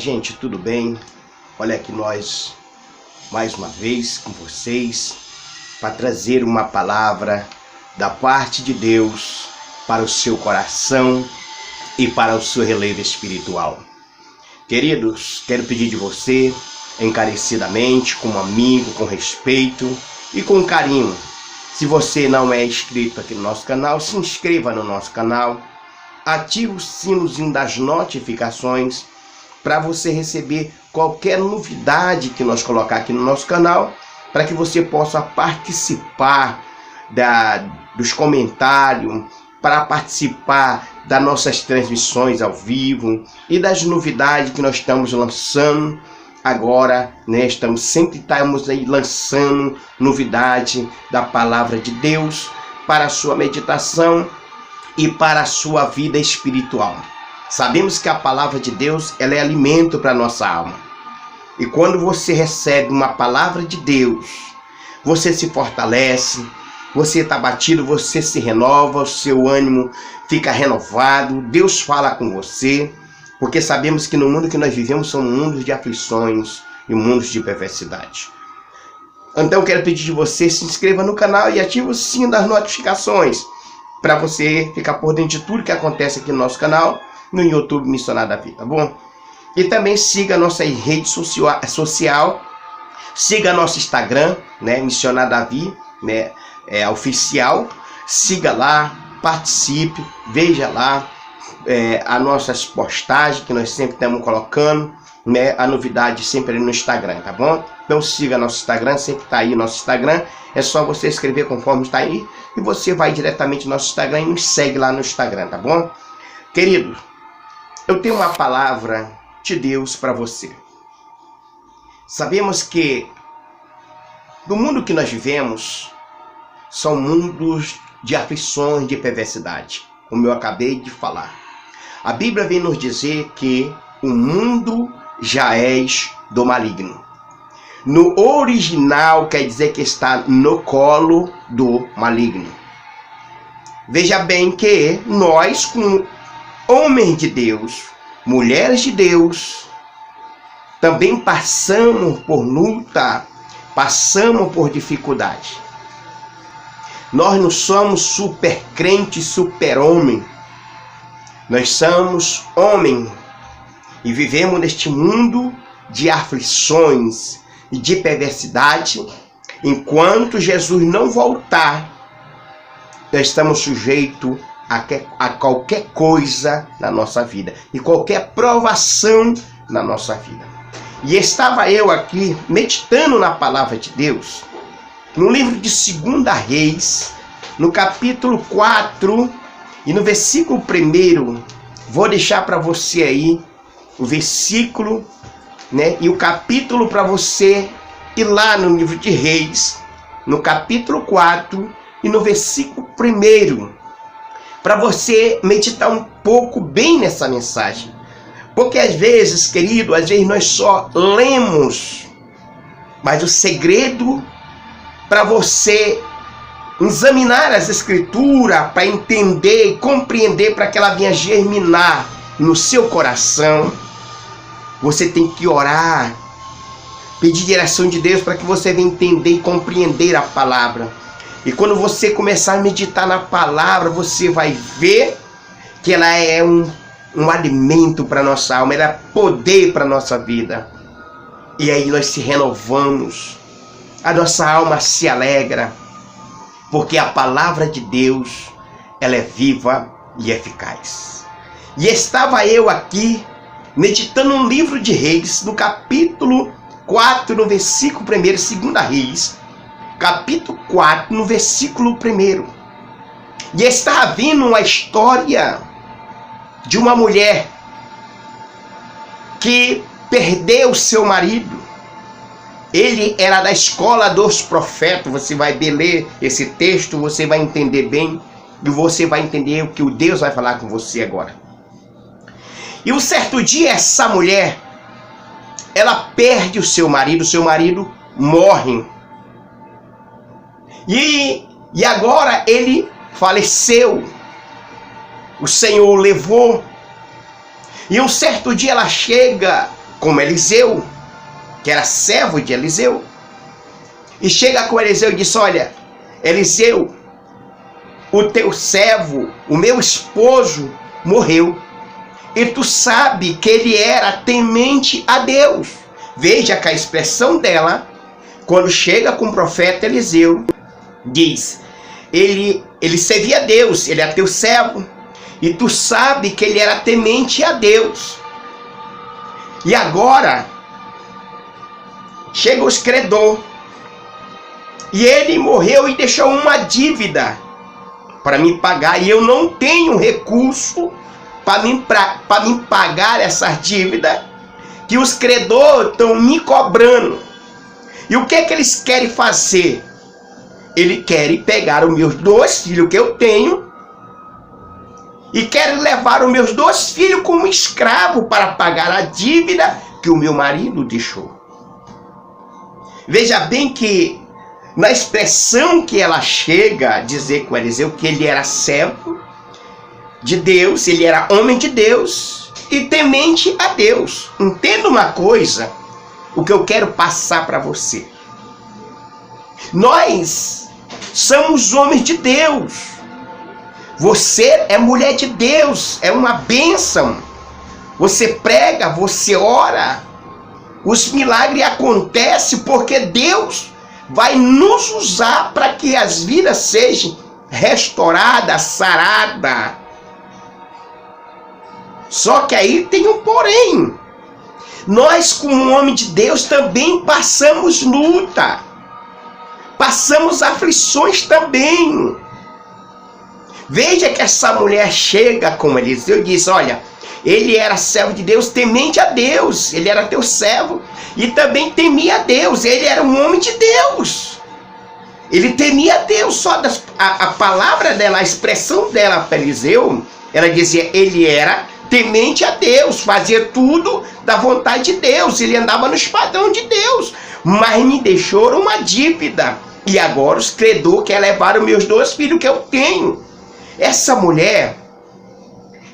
gente, tudo bem? Olha aqui nós, mais uma vez com vocês, para trazer uma palavra da parte de Deus para o seu coração e para o seu relevo espiritual. Queridos, quero pedir de você, encarecidamente, como amigo, com respeito e com carinho. Se você não é inscrito aqui no nosso canal, se inscreva no nosso canal, ative o sinozinho das notificações para você receber qualquer novidade que nós colocar aqui no nosso canal, para que você possa participar dos comentários, para participar das nossas transmissões ao vivo e das novidades que nós estamos lançando agora, né? Estamos aí lançando novidade da palavra de Deus para a sua meditação e para a sua vida espiritual. Sabemos que a palavra de Deus, ela é alimento para a nossa alma. E quando você recebe uma palavra de Deus, você se fortalece, você está batido, você se renova, o seu ânimo fica renovado, Deus fala com você, porque sabemos que no mundo que nós vivemos são mundos de aflições e mundos de perversidade. Então eu quero pedir de você, se inscreva no canal e ative o sino das notificações, para você ficar por dentro de tudo que acontece aqui no nosso canal, no YouTube Missionário Davi, tá bom? E também siga a nossa rede social, siga nosso Instagram, né, Missionário Davi, né, oficial, siga lá, participe, veja lá as nossas postagens que nós sempre estamos colocando, né, a novidade sempre no Instagram, tá bom? Então siga nosso Instagram, sempre está aí o nosso Instagram, é só você escrever conforme está aí e você vai diretamente no nosso Instagram e nos segue lá no Instagram, tá bom? Querido, eu tenho uma palavra de Deus para você. Sabemos que no mundo que nós vivemos são mundos de aflições, de perversidade, como eu acabei de falar. A Bíblia vem nos dizer que o mundo já és do maligno. No original quer dizer que está no colo do maligno. Veja bem que nós, como homens de Deus, mulheres de Deus, também passamos por luta, passamos por dificuldade. Nós não somos super crente, super homem. Nós somos homem e vivemos neste mundo de aflições e de perversidade. Enquanto Jesus não voltar, nós estamos sujeitos a qualquer coisa na nossa vida e qualquer provação na nossa vida. E estava eu aqui meditando na palavra de Deus, no livro de 2 Reis, no capítulo 4 e no versículo 1. Vou deixar para você aí o versículo, né, e o capítulo para você ir lá no livro de Reis, no capítulo 4 e no versículo 1, para você meditar um pouco bem nessa mensagem. Porque às vezes, querido, nós só lemos, mas o segredo para você examinar as escrituras, para entender e compreender, para que ela venha germinar no seu coração, você tem que orar, pedir direção de Deus para que você venha entender e compreender a palavra. E quando você começar a meditar na palavra, você vai ver que ela é um alimento para a nossa alma, ela é poder para a nossa vida. E aí nós se renovamos, a nossa alma se alegra, porque a palavra de Deus, ela é viva e eficaz. E estava eu aqui, meditando no livro de Reis, no capítulo 4, no versículo 1, 2 Reis, capítulo 4, no versículo 1. E está vindo uma história de uma mulher que perdeu seu marido. Ele era da escola dos profetas. Você vai ler esse texto, você vai entender bem, e você vai entender o que o Deus vai falar com você agora. E um certo dia essa mulher, ela perde o seu marido morre. E agora ele faleceu. O Senhor o levou. E um certo dia ela chega como Eliseu, que era servo de Eliseu, e chega com Eliseu e diz: olha, Eliseu, o teu servo, o meu esposo, morreu. E tu sabe que ele era temente a Deus. Veja que a expressão dela, quando chega com o profeta Eliseu, diz: ele servia a Deus, ele era teu servo, e tu sabe que ele era temente a Deus. E agora, chega os credor, e ele morreu e deixou uma dívida para me pagar, e eu não tenho recurso para me pagar essa dívida que os credores estão me cobrando. E o que é que eles querem fazer? Eles querem pegar os meus 2 filhos que eu tenho e querem levar os meus 2 filhos como escravo para pagar a dívida que o meu marido deixou. Veja bem que na expressão que ela chega a dizer com Eliseu que ele era servo de Deus, ele era homem de Deus e temente a Deus. Entenda uma coisa, o que eu quero passar para você. Nós somos homens de Deus. Você é mulher de Deus, é uma bênção. Você prega, você ora, os milagres acontecem porque Deus vai nos usar para que as vidas sejam restauradas, saradas. Só que aí tem um porém. Nós, como homem de Deus, também passamos luta. Passamos aflições também. Veja que essa mulher chega com Eliseu e diz: olha, ele era servo de Deus, temente a Deus. Ele era teu servo e também temia a Deus. Ele era um homem de Deus. Ele temia a Deus. Só a palavra dela, a expressão dela para Eliseu, ela dizia: ele era temente a Deus, fazia tudo da vontade de Deus. Ele andava nos padrões de Deus. Mas me deixou uma dívida. E agora os credores querem levar os meus 2 filhos que eu tenho. Essa mulher,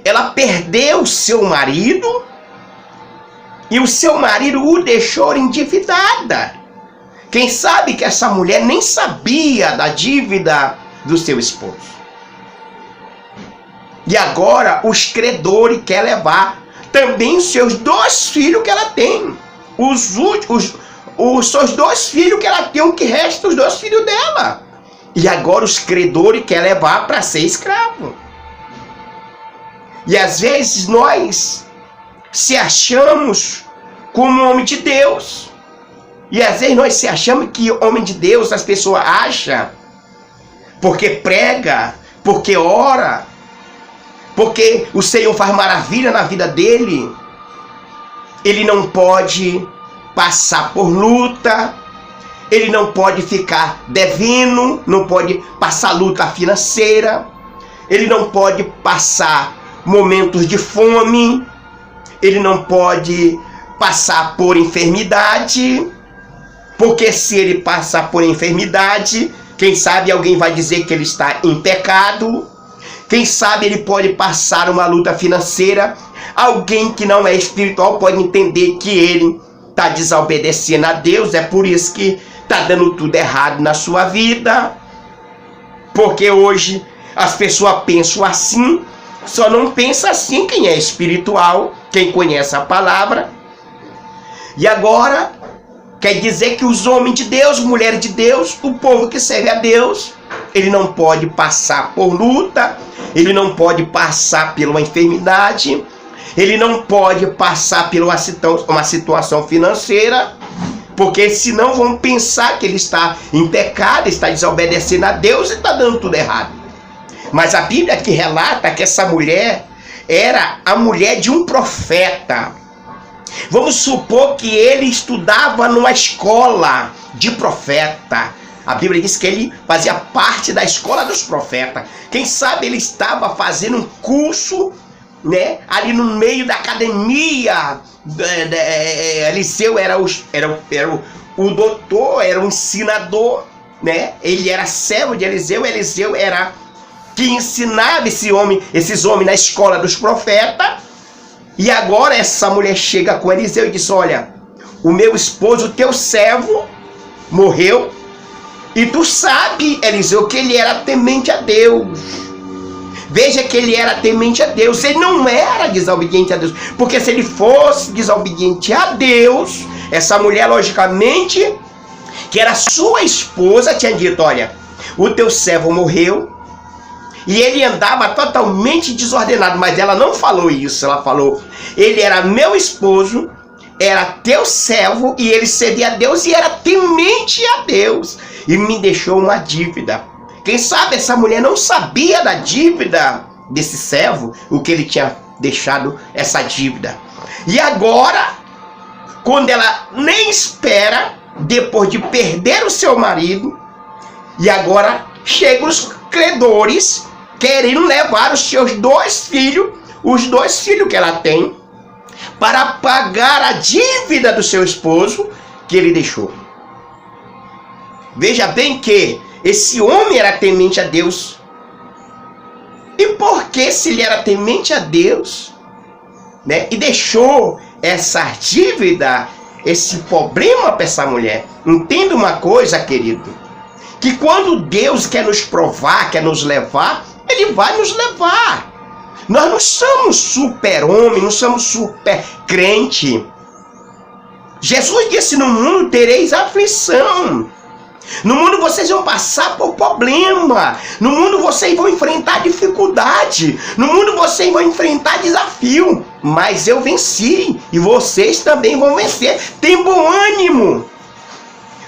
ela perdeu seu marido e o seu marido o deixou endividada. Quem sabe que essa mulher nem sabia da dívida do seu esposo. E agora os credores querem levar também os seus 2 filhos que ela tem. Os seus 2 filhos que ela tem, o que resta os 2 filhos dela. E agora os credores querem levar para ser escravo. E às vezes nós se achamos como homem de Deus. E às vezes nós se achamos que homem de Deus, as pessoas acham, porque prega, porque ora, porque o Senhor faz maravilha na vida dele, ele não pode passar por luta, ele não pode ficar devendo, não pode passar luta financeira, ele não pode passar momentos de fome, ele não pode passar por enfermidade, porque se ele passar por enfermidade, quem sabe alguém vai dizer que ele está em pecado. Quem sabe ele pode passar uma luta financeira, alguém que não é espiritual pode entender que ele está desobedecendo a Deus, é por isso que está dando tudo errado na sua vida. Porque hoje as pessoas pensam assim, só não pensa assim quem é espiritual, quem conhece a palavra. E agora, quer dizer que os homens de Deus, mulheres de Deus, o povo que serve a Deus, ele não pode passar por luta, ele não pode passar por uma enfermidade, ele não pode passar por uma situação financeira, porque senão vão pensar que ele está em pecado, está desobedecendo a Deus e está dando tudo errado. Mas a Bíblia aqui relata que essa mulher era a mulher de um profeta. Vamos supor que ele estudava numa escola de profeta. A Bíblia diz que ele fazia parte da escola dos profetas. Quem sabe ele estava fazendo um curso, né, ali no meio da academia. Eliseu era o doutor, era o ensinador, né? Ele era servo de Eliseu. Eliseu era que ensinava esses homens na escola dos profetas. E agora essa mulher chega com Eliseu e diz: olha, o meu esposo, o teu servo, morreu. E tu sabe, Eliseu, que ele era temente a Deus. Veja que ele era temente a Deus. Ele não era desobediente a Deus. Porque se ele fosse desobediente a Deus, essa mulher, logicamente, que era sua esposa, tinha dito: olha, o teu servo morreu. E ele andava totalmente desordenado. Mas ela não falou isso. Ela falou: ele era meu esposo, era teu servo, e ele servia a Deus e era temente a Deus. E me deixou uma dívida. Quem sabe essa mulher não sabia da dívida desse servo, o que ele tinha deixado essa dívida. E agora, quando ela nem espera, depois de perder o seu marido, e agora chegam os credores querendo levar os seus 2 filhos, os 2 filhos que ela tem, para pagar a dívida do seu esposo que ele deixou. Veja bem que esse homem era temente a Deus. E por que, se ele era temente a Deus, né, e deixou essa dívida, esse problema para essa mulher? Entenda uma coisa, querido, que quando Deus quer nos provar, quer nos levar, ele vai nos levar. Nós não somos super-homem, não somos super-crente. Jesus disse: no mundo tereis aflição. No mundo vocês vão passar por problema. No mundo vocês vão enfrentar dificuldade. No mundo vocês vão enfrentar desafio. Mas eu venci e vocês também vão vencer. Tem bom ânimo.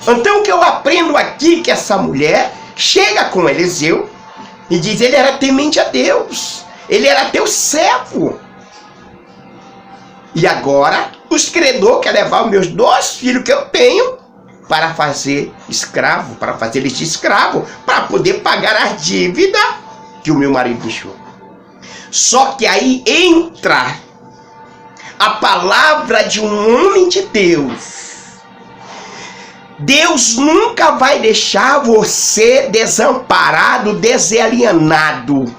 Então o que eu aprendo aqui, que essa mulher chega com Eliseu e diz: ele era temente a Deus, ele era teu servo. E agora os credores querem levar os meus 2 filhos que eu tenho para fazer escravo, para fazer eles de escravo, para poder pagar a dívida que o meu marido deixou. Só que aí entra a palavra de um homem de Deus. Deus nunca vai deixar você desamparado, desalienado.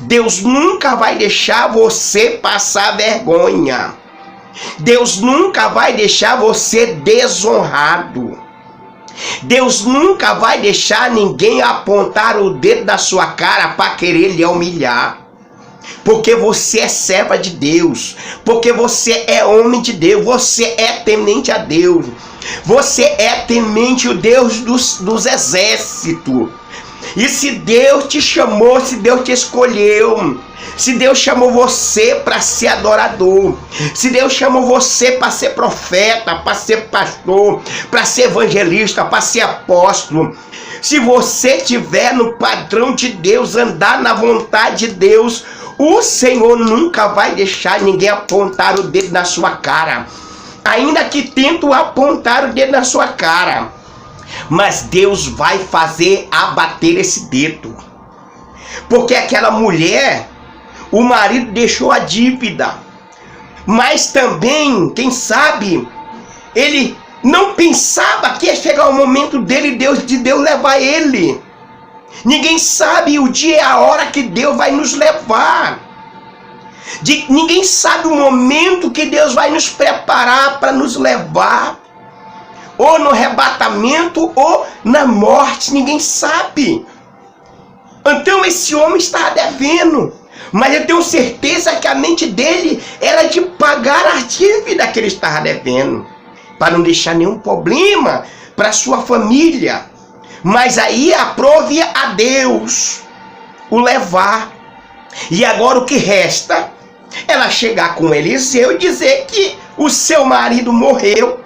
Deus nunca vai deixar você passar vergonha. Deus nunca vai deixar você desonrado. Deus nunca vai deixar ninguém apontar o dedo da sua cara para querer lhe humilhar. Porque você é serva de Deus. Porque você é homem de Deus. Você é temente a Deus. Você é temente o Deus dos exércitos. E se Deus te chamou, se Deus te escolheu, se Deus chamou você para ser adorador, se Deus chamou você para ser profeta, para ser pastor, para ser evangelista, para ser apóstolo, se você estiver no padrão de Deus, andar na vontade de Deus, o Senhor nunca vai deixar ninguém apontar o dedo na sua cara. Ainda que tentam apontar o dedo na sua cara, mas Deus vai fazer abater esse dedo. Porque aquela mulher, o marido deixou a dívida, mas também, quem sabe, ele não pensava que ia chegar o momento de Deus levar ele. Ninguém sabe o dia e a hora que Deus vai nos levar. Ninguém sabe o momento que Deus vai nos preparar para nos levar, ou no arrebatamento ou na morte. Ninguém sabe. Então esse homem está devendo, mas eu tenho certeza que a mente dele era de pagar a dívida que ele estava devendo, para não deixar nenhum problema para sua família. Mas aí aprove a Deus o levar. E agora o que resta? Ela chegar com Eliseu e dizer que o seu marido morreu,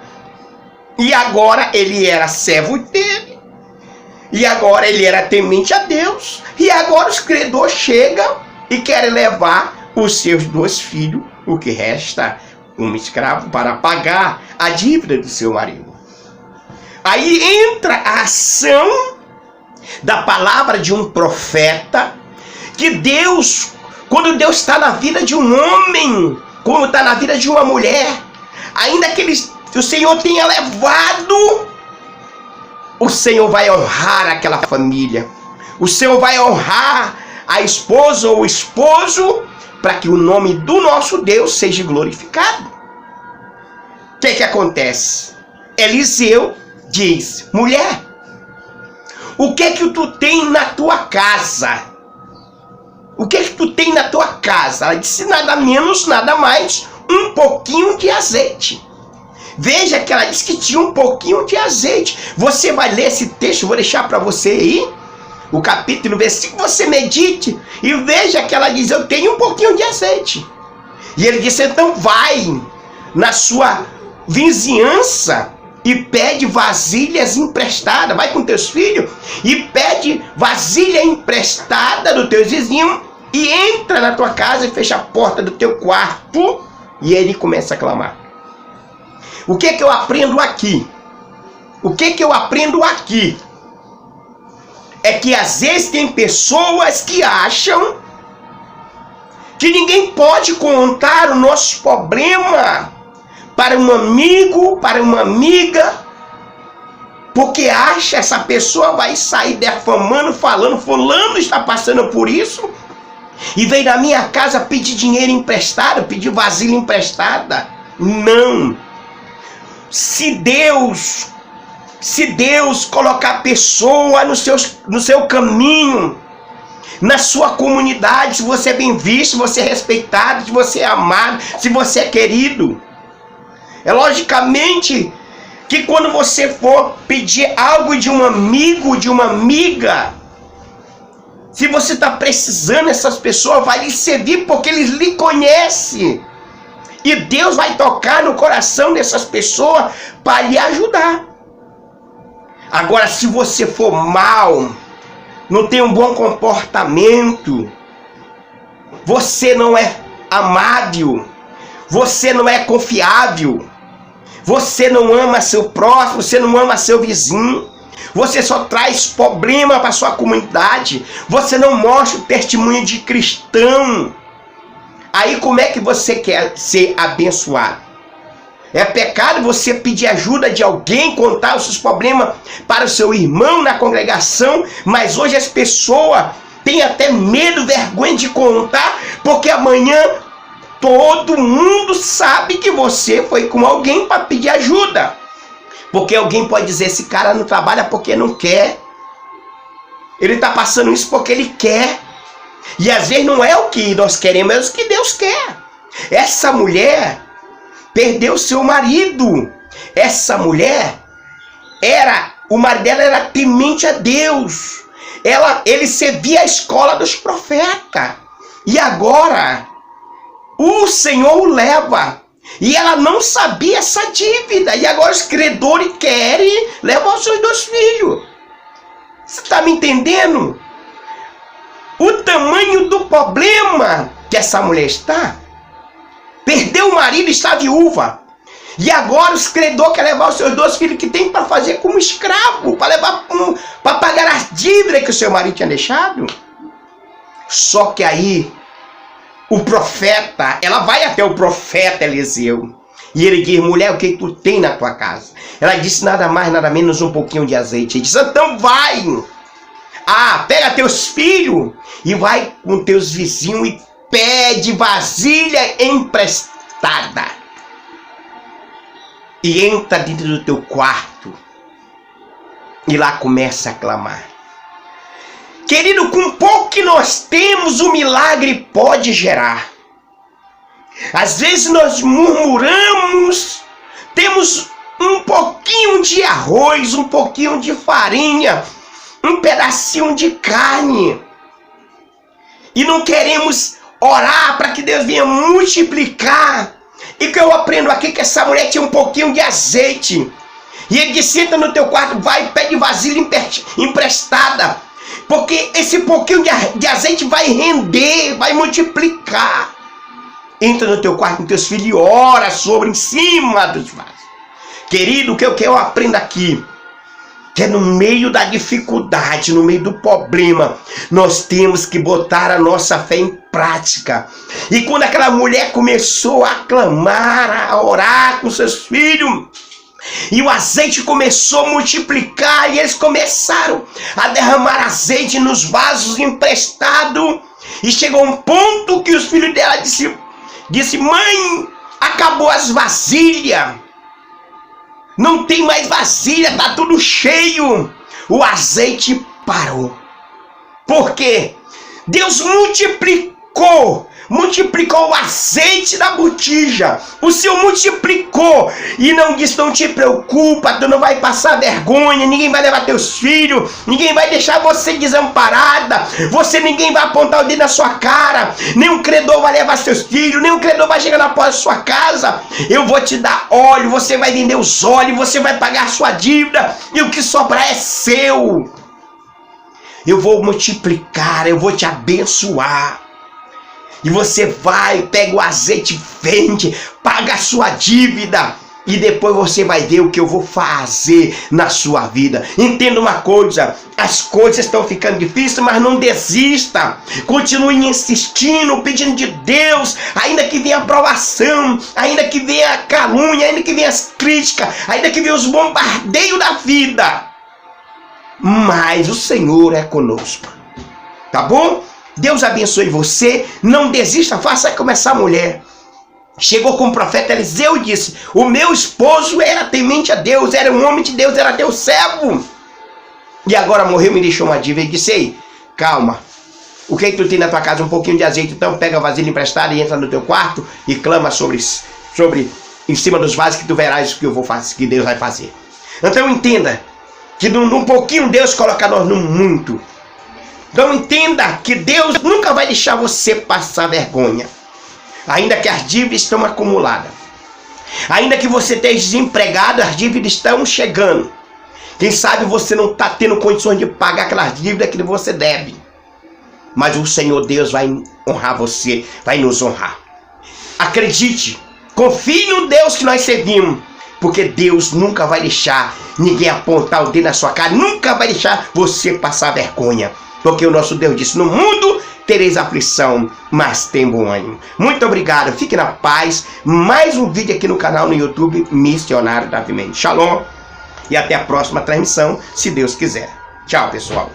e agora ele era servo dele, e agora ele era temente a Deus, e agora os credores chegam e querem levar os seus 2 filhos, o que resta, um escravo, para pagar a dívida do seu marido. Aí entra a ação da palavra de um profeta, que Deus, quando Deus está na vida de um homem, quando está na vida de uma mulher, ainda que o Senhor tenha levado, o Senhor vai honrar aquela família. O Senhor vai honrar a esposa ou o esposo, para que o nome do nosso Deus seja glorificado. O que acontece? Eliseu diz: mulher, o que tu tem na tua casa? O que tu tem na tua casa? Ela disse: nada menos, nada mais, um pouquinho de azeite. Veja que ela disse que tinha um pouquinho de azeite. Você vai ler esse texto, vou deixar para você aí, o capítulo, o versículo, você medite e veja que ela diz: eu tenho um pouquinho de azeite. E ele disse: então vai na sua vizinhança e pede vasilhas emprestadas. Vai com teus filhos e pede vasilha emprestada do teu vizinho e entra na tua casa e fecha a porta do teu quarto. E ele começa a clamar. O que eu aprendo aqui? O que eu aprendo aqui? É que às vezes tem pessoas que acham que ninguém pode contar o nosso problema para um amigo, para uma amiga, porque acha essa pessoa vai sair defamando, falando: fulano está passando por isso e veio na minha casa pedir dinheiro emprestado, pedir vasilha emprestada. Não. Se Deus colocar a pessoa no seu caminho, na sua comunidade, se você é bem visto, se você é respeitado, se você é amado, se você é querido, é logicamente que quando você for pedir algo de um amigo, de uma amiga, se você está precisando, essas pessoas vão lhe servir porque eles lhe conhecem. E Deus vai tocar no coração dessas pessoas para lhe ajudar. Agora, se você for mal, não tem um bom comportamento, você não é amável, você não é confiável, você não ama seu próximo, você não ama seu vizinho, você só traz problema para sua comunidade, você não mostra o testemunho de cristão. Aí como é que você quer ser abençoado? É pecado você pedir ajuda de alguém, contar os seus problemas para o seu irmão na congregação, mas hoje as pessoas têm até medo, vergonha de contar, porque amanhã todo mundo sabe que você foi com alguém para pedir ajuda. Porque alguém pode dizer: esse cara não trabalha porque não quer. Ele está passando isso porque ele quer. E às vezes não é o que nós queremos, é o que Deus quer. Essa mulher perdeu seu marido. Essa mulher o marido dela era temente a Deus. Ele servia a escola dos profetas. E agora o Senhor o leva. E ela não sabia essa dívida. E agora os credores querem levar os seus 2 filhos. Você está me entendendo? O tamanho do problema que essa mulher está. Perdeu o marido e está viúva. E agora os credores querem levar os seus 2 filhos que tem para fazer como escravo, para levar para pagar as dívidas que o seu marido tinha deixado. Só que aí o profeta, ela vai até o profeta Eliseu. E ele diz: mulher, o que tu tem na tua casa? Ela disse: nada mais, nada menos, um pouquinho de azeite. Ele disse: então vai. Pega teus filhos e vai com teus vizinhos e pede vasilha emprestada. E entra dentro do teu quarto e lá começa a clamar. Querido, com pouco que nós temos, o milagre pode gerar. Às vezes nós murmuramos, temos um pouquinho de arroz, um pouquinho de farinha, um pedacinho de carne, e não queremos orar para que Deus venha multiplicar. E que eu aprendo aqui que essa mulher tinha um pouquinho de azeite, e ele disse: senta no teu quarto, vai e pede vasilha emprestada, porque esse pouquinho de azeite vai render, vai multiplicar. Entra no teu quarto com teus filhos e ora sobre em cima dos vasos. Querido, o que eu aprendo aqui? Que é no meio da dificuldade, no meio do problema, nós temos que botar a nossa fé em prática. E quando aquela mulher começou a clamar, a orar com seus filhos, E o azeite começou a multiplicar, e eles começaram a derramar azeite nos vasos emprestados. E chegou um ponto que os filhos dela disse: mãe, acabou as vasilhas. Não tem mais vasilha, tá tudo cheio. O azeite parou. Por quê? Deus multiplicou o azeite da botija. O Senhor multiplicou e não disse: não te preocupa, tu não vai passar vergonha, ninguém vai levar teus filhos, ninguém vai deixar você desamparada, ninguém vai apontar o dedo na sua cara, nenhum credor vai levar seus filhos, nenhum credor vai chegar na porta da sua casa. Eu vou te dar óleo, você vai vender os óleos, você vai pagar a sua dívida, e o que sobrar é seu. Eu vou multiplicar, eu vou te abençoar. E você vai, pega o azeite, vende, paga a sua dívida. E depois você vai ver o que eu vou fazer na sua vida. Entenda uma coisa: as coisas estão ficando difíceis, mas não desista. Continue insistindo, pedindo de Deus. Ainda que venha a provação, ainda que venha a calúnia, ainda que venha as críticas, ainda que venha os bombardeios da vida, mas o Senhor é conosco. Tá bom? Deus abençoe você. Não desista, faça como essa mulher. Chegou com o profeta Eliseu e disse: o meu esposo era temente a Deus, era um homem de Deus, era teu servo, e agora morreu, me deixou uma dívida. E disse: ei, calma, o que tu tem na tua casa? Um pouquinho de azeite. Então pega a vasilha emprestada e entra no teu quarto e clama sobre em cima dos vasos, que tu verás o que eu vou fazer, que Deus vai fazer. Então entenda que num pouquinho Deus coloca nós no muito. Então entenda que Deus nunca vai deixar você passar vergonha. Ainda que as dívidas estão acumuladas, ainda que você esteja desempregado, as dívidas estão chegando. Quem sabe você não está tendo condições de pagar aquelas dívidas que você deve, mas o Senhor Deus vai honrar você, vai nos honrar. Acredite, confie no Deus que nós servimos, porque Deus nunca vai deixar ninguém apontar o dedo na sua cara, nunca vai deixar você passar vergonha, porque o nosso Deus disse: no mundo tereis aflição, mas tem bom ânimo. Muito obrigado, fique na paz. Mais um vídeo aqui no canal no YouTube, Missionário Davi Mendes. Shalom, e até a próxima transmissão, se Deus quiser. Tchau, pessoal.